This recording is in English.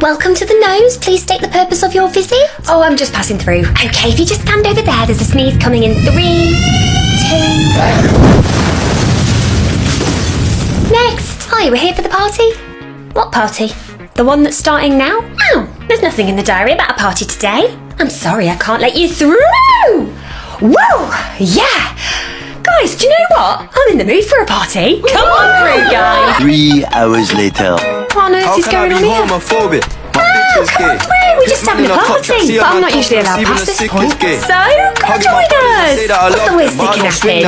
Welcome to the nose. Please state the purpose of your visit. Oh, I'm just passing through. Okay, if you just stand over there, there's a sneeze coming in 3, 2... Next. Hi, we're here for the party. What party? The one that's starting now? Oh, there's nothing in the diary about a party today. I'm sorry, I can't let you through. Whoa, yeah. Guys, do you know what? I'm in the mood for a party. Come on through, guys. 3 hours later. What on earth is going on here? Homophobic? Oh, come on through. We're just having a party. But I'm not usually allowed past this point. So, come join us. What's the weird sticky nappy?